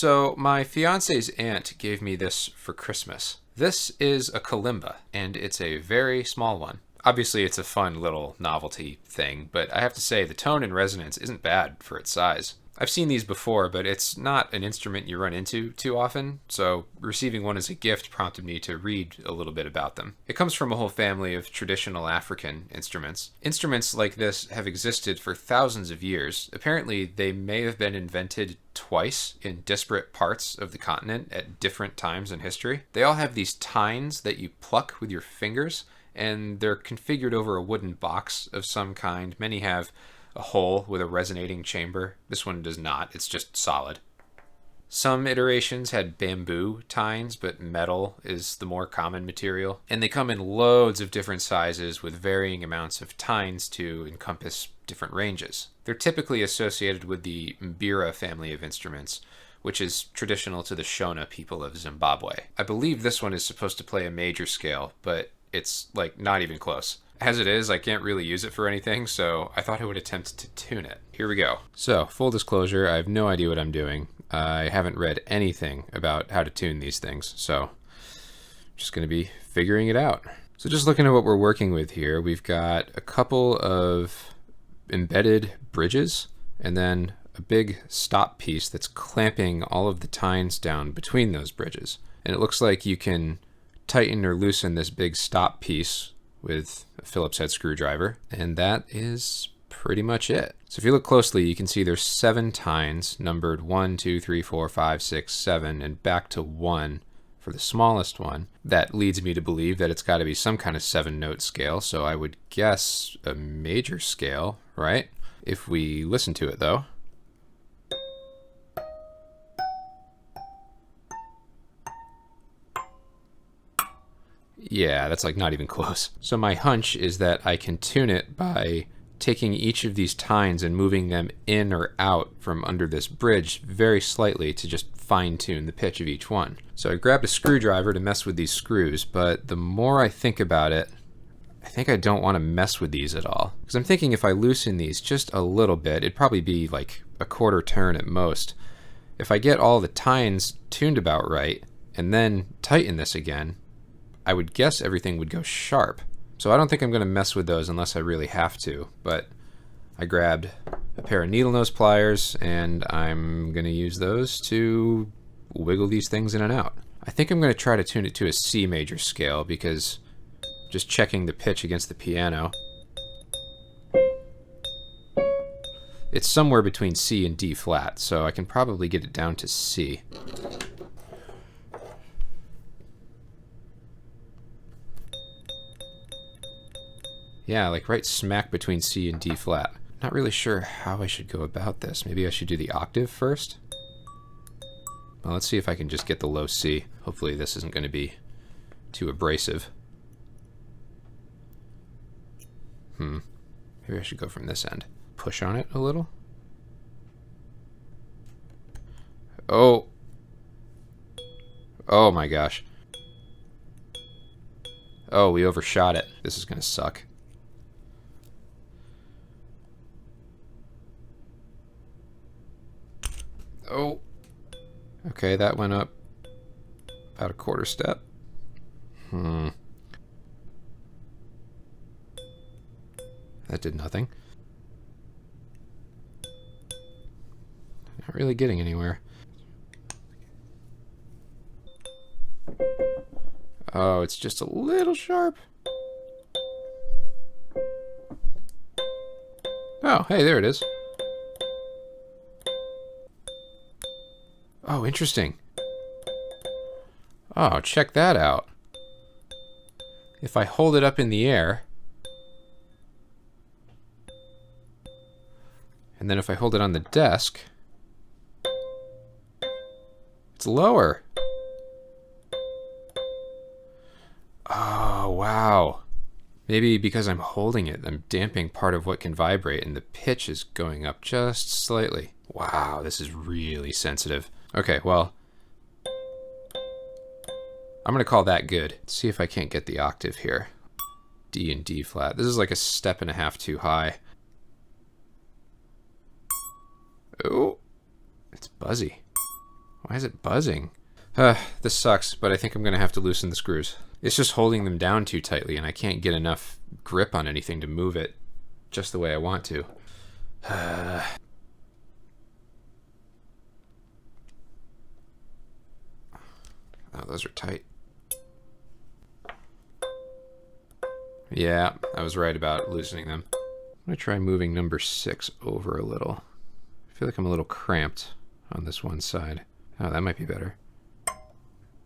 So my fiance's aunt gave me this for Christmas. This is a kalimba, and it's a very small one. Obviously, it's a fun little novelty thing, but I have to say the tone and resonance isn't bad for its size. I've seen these before, but it's not an instrument you run into too often, so receiving one as a gift prompted me to read a little bit about them. It comes from a whole family of traditional African instruments. Instruments like this have existed for thousands of years. Apparently, they may have been invented twice in disparate parts of the continent at different times in history. They all have these tines that you pluck with your fingers, and they're configured over a wooden box of some kind. Many have a hole with a resonating chamber. This one does not, it's just solid. Some iterations had bamboo tines, but metal is the more common material. And they come in loads of different sizes with varying amounts of tines to encompass different ranges. They're typically associated with the mbira family of instruments, which is traditional to the Shona people of Zimbabwe. I believe this one is supposed to play a major scale, but it's like not even close. As it is, I can't really use it for anything, so I thought I would attempt to tune it. Here we go. So, full disclosure, I have no idea what I'm doing. I haven't read anything about how to tune these things, so I'm just going to be figuring it out. So just looking at what we're working with here, we've got a couple of embedded bridges, and then a big stop piece that's clamping all of the tines down between those bridges. And it looks like you can tighten or loosen this big stop piece with a Phillips head screwdriver, and that is pretty much it. So if you look closely, you can see there's 7 tines numbered 1, 2, 3, 4, 5, 6, 7, and back to 1 for the smallest one. That leads me to believe that it's got to be some kind of 7-note scale, so I would guess a major scale, right? If we listen to it though. Yeah, that's like not even close. So my hunch is that I can tune it by taking each of these tines and moving them in or out from under this bridge very slightly to just fine-tune the pitch of each one. So I grabbed a screwdriver to mess with these screws, but the more I think about it, I think I don't want to mess with these at all. Because I'm thinking if I loosen these just a little bit, it'd probably be like a quarter turn at most. If I get all the tines tuned about right, and then tighten this again, I would guess everything would go sharp. So I don't think I'm going to mess with those unless I really have to, but I grabbed a pair of needle nose pliers and I'm going to use those to wiggle these things in and out. I think I'm going to try to tune it to a C major scale because just checking the pitch against the piano, it's somewhere between C and D flat, so I can probably get it down to C. Yeah, like right smack between C and D flat. Not really sure how I should go about this. Maybe I should do the octave first? Well, let's see if I can just get the low C. Hopefully this isn't going to be too abrasive. Maybe I should go from this end. Push on it a little. Oh. Oh my gosh. Oh, we overshot it. This is going to suck. Oh. Okay, that went up about a quarter step. That did nothing. Not really getting anywhere. Oh, it's just a little sharp. Oh, hey, there it is. Oh, interesting. Oh, check that out. If I hold it up in the air, and then if I hold it on the desk, it's lower. Oh, wow. Maybe because I'm holding it, I'm damping part of what can vibrate, and the pitch is going up just slightly. Wow, this is really sensitive. Okay, well, I'm going to call that good. Let's see if I can't get the octave here. D and D flat. This is like a step and a half too high. Oh, it's buzzy. Why is it buzzing? This sucks, but I think I'm going to have to loosen the screws. It's just holding them down too tightly, and I can't get enough grip on anything to move it just the way I want to. Oh, those are tight. Yeah, I was right about loosening them. I'm going to try moving number 6 over a little. I feel like I'm a little cramped on this one side. Oh, that might be better.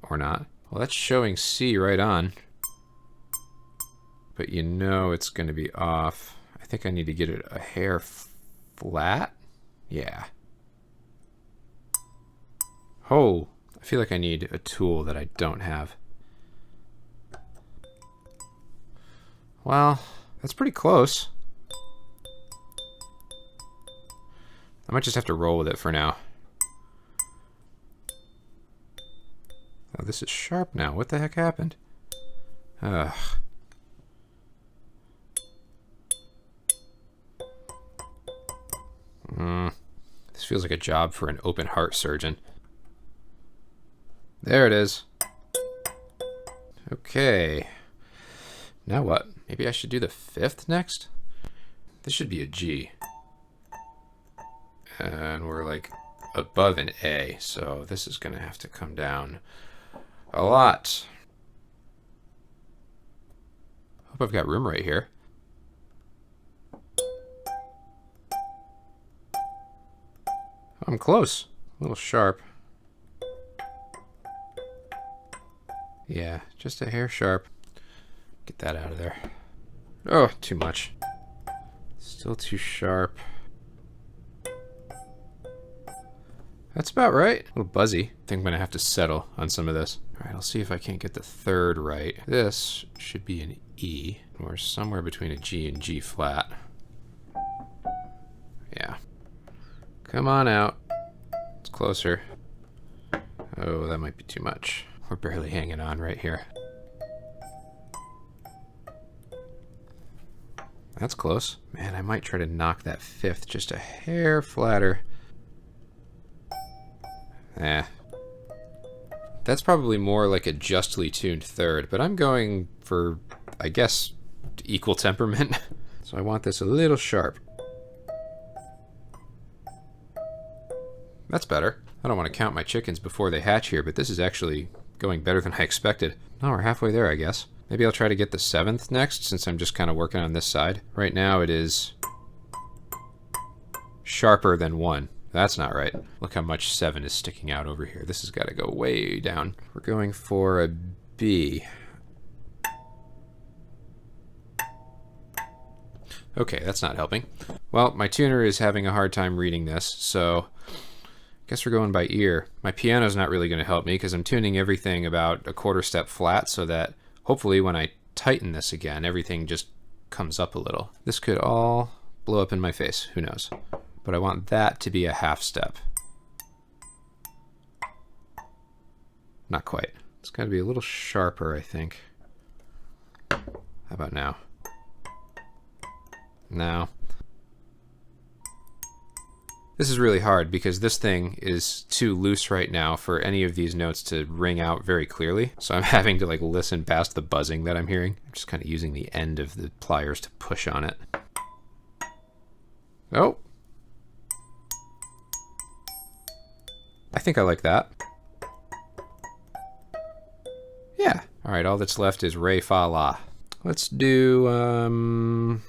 Or not. Well, that's showing C right on. But you know it's going to be off. I think I need to get it a hair flat. Yeah. Oh, I feel like I need a tool that I don't have. Well, that's pretty close. I might just have to roll with it for now. Oh, this is sharp now. What the heck happened? Ugh. This feels like a job for an open heart surgeon. There it is. Okay. Now what? Maybe I should do the 5th next? This should be a G. And we're like above an A, so this is going to have to come down a lot. Hope I've got room right here. I'm close. A little sharp. Yeah, just a hair sharp. Get that out of there. Oh, too much. Still too sharp. That's about right. A little buzzy. I think I'm going to have to settle on some of this. All right, I'll see if I can't get the 3rd right. This should be an E. Or somewhere between a G and G flat. Yeah. Come on out. It's closer. Oh, that might be too much. We're barely hanging on right here. That's close. Man, I might try to knock that 5th just a hair flatter. Eh. That's probably more like a justly tuned 3rd, but I'm going for, I guess, equal temperament. So I want this a little sharp. That's better. I don't want to count my chickens before they hatch here, but this is actually going better than I expected. No, we're halfway there, I guess. Maybe I'll try to get the 7th next, since I'm just kind of working on this side. Right now it is sharper than 1. That's not right. Look how much 7 is sticking out over here. This has got to go way down. We're going for a B. Okay, that's not helping. Well, my tuner is having a hard time reading this, so I guess we're going by ear. My piano's not really going to help me because I'm tuning everything about a 1/4 step flat so that hopefully when I tighten this again, everything just comes up a little. This could all blow up in my face. Who knows? But I want that to be a 1/2 step. Not quite. It's got to be a little sharper, I think. How about now? No. This is really hard because this thing is too loose right now for any of these notes to ring out very clearly. So I'm having to like listen past the buzzing that I'm hearing. I'm just kind of using the end of the pliers to push on it. Oh. I think I like that. Yeah. All right, all that's left is Re, Fa, La. Let's do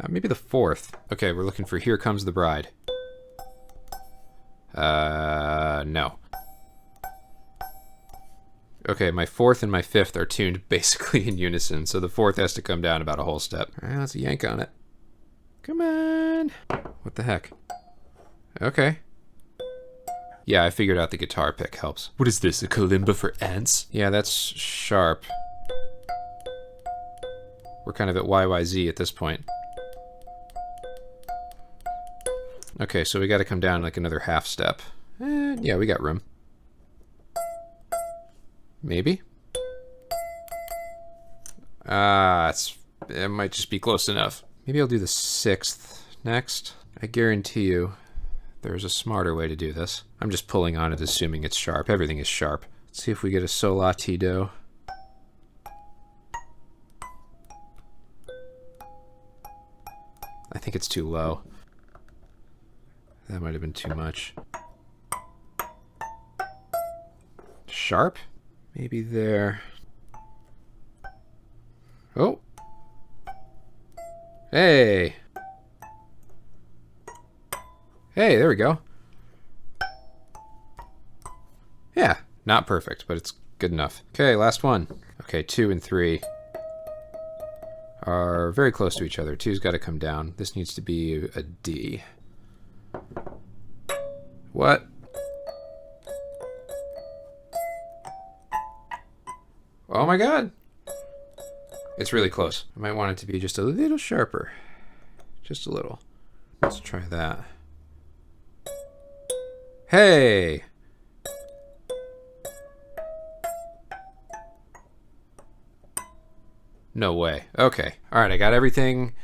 maybe the 4th. Okay, we're looking for Here Comes the Bride. No. Okay, my 4th and my 5th are tuned basically in unison, so the 4th has to come down about a whole step. All right, let's yank on it. Come on. What the heck? Okay. Yeah, I figured out the guitar pick helps. What is this, a kalimba for ants? Yeah, that's sharp. We're kind of at YYZ at this point. Okay, so we got to come down like another 1/2 step. Yeah, we got room. Maybe? It might just be close enough. Maybe I'll do the 6th next. I guarantee you There's a smarter way to do this. I'm just pulling on it assuming it's sharp. Everything is sharp. Let's see if we get a solatido. I think it's too low. That might have been too much. Sharp? Maybe there. Oh! Hey! Hey, there we go. Yeah, not perfect, but it's good enough. Okay, last one. Okay, 2 and 3 are very close to each other. 2's got to come down. This needs to be a D. What? Oh my god! It's really close. I might want it to be just a little sharper. Just a little. Let's try that. Hey! No way. Okay. Alright, I got everything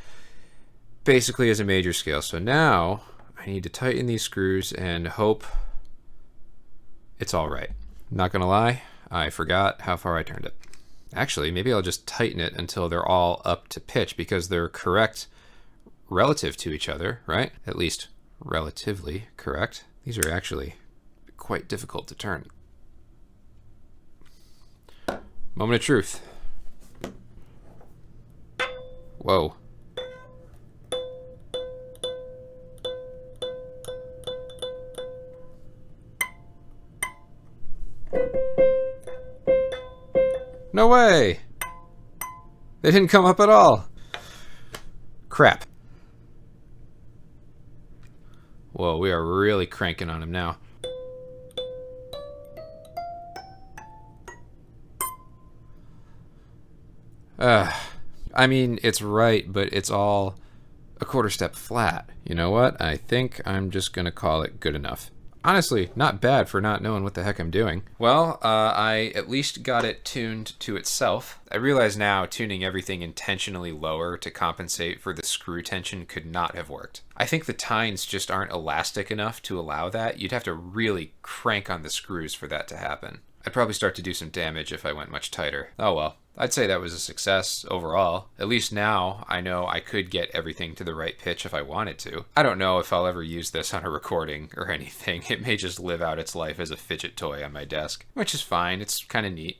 basically as a major scale. So now I need to tighten these screws and hope it's alright. Not gonna lie, I forgot how far I turned it. Actually, maybe I'll just tighten it until they're all up to pitch because they're correct relative to each other, right? At least relatively correct. These are actually quite difficult to turn. Moment of truth. Whoa. No way! They didn't come up at all. Crap. Whoa, we are really cranking on him now. I mean, it's right, but it's all a quarter step flat. You know what? I think I'm just gonna call it good enough. Honestly, not bad for not knowing what the heck I'm doing. Well, I at least got it tuned to itself. I realize now tuning everything intentionally lower to compensate for the screw tension could not have worked. I think the tines just aren't elastic enough to allow that. You'd have to really crank on the screws for that to happen. I'd probably start to do some damage if I went much tighter. Oh well. I'd say that was a success overall. At least now I know I could get everything to the right pitch if I wanted to. I don't know if I'll ever use this on a recording or anything. It may just live out its life as a fidget toy on my desk, which is fine. It's kind of neat.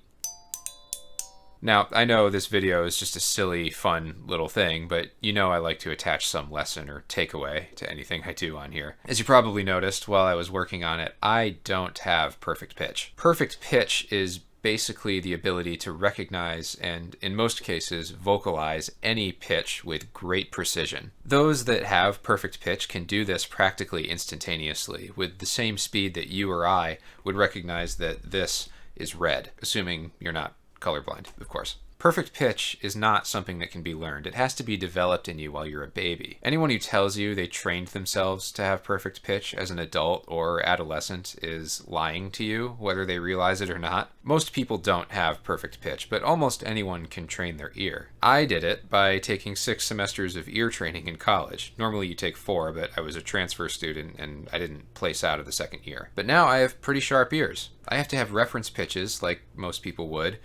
Now, I know this video is just a silly, fun little thing, but you know I like to attach some lesson or takeaway to anything I do on here. As you probably noticed while I was working on it, I don't have perfect pitch. Perfect pitch is basically the ability to recognize and, in most cases, vocalize any pitch with great precision. Those that have perfect pitch can do this practically instantaneously with the same speed that you or I would recognize that this is red, assuming you're not colorblind, of course. Perfect pitch is not something that can be learned. It has to be developed in you while you're a baby. Anyone who tells you they trained themselves to have perfect pitch as an adult or adolescent is lying to you, whether they realize it or not. Most people don't have perfect pitch, but almost anyone can train their ear. I did it by taking 6 semesters of ear training in college. Normally you take 4, but I was a transfer student and I didn't place out of the second year. But now I have pretty sharp ears. I have to have reference pitches like most people would,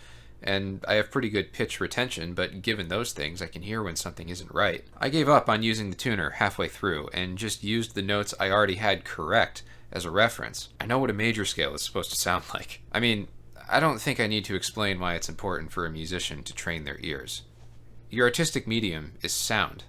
and I have pretty good pitch retention, but given those things, I can hear when something isn't right. I gave up on using the tuner halfway through and just used the notes I already had correct as a reference. I know what a major scale is supposed to sound like. I mean, I don't think I need to explain why it's important for a musician to train their ears. Your artistic medium is sound.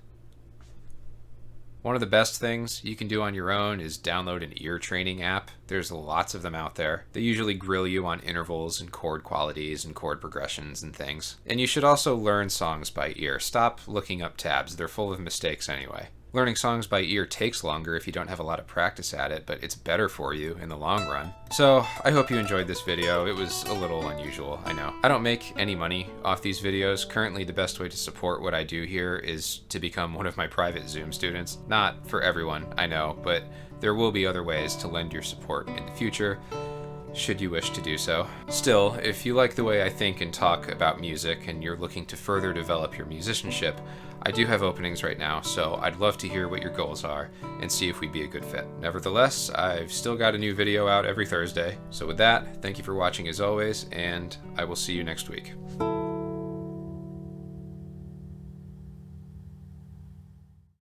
One of the best things you can do on your own is download an ear training app. There's lots of them out there. They usually grill you on intervals and chord qualities and chord progressions and things. And you should also learn songs by ear. Stop looking up tabs. They're full of mistakes anyway. Learning songs by ear takes longer if you don't have a lot of practice at it, but it's better for you in the long run. So, I hope you enjoyed this video. It was a little unusual, I know. I don't make any money off these videos. Currently, the best way to support what I do here is to become one of my private Zoom students. Not for everyone, I know, but there will be other ways to lend your support in the future. should you wish to do so. Still, if you like the way I think and talk about music and you're looking to further develop your musicianship, I do have openings right now, so I'd love to hear what your goals are and see if we'd be a good fit. Nevertheless, I've still got a new video out every Thursday. So with that, thank you for watching as always, and I will see you next week.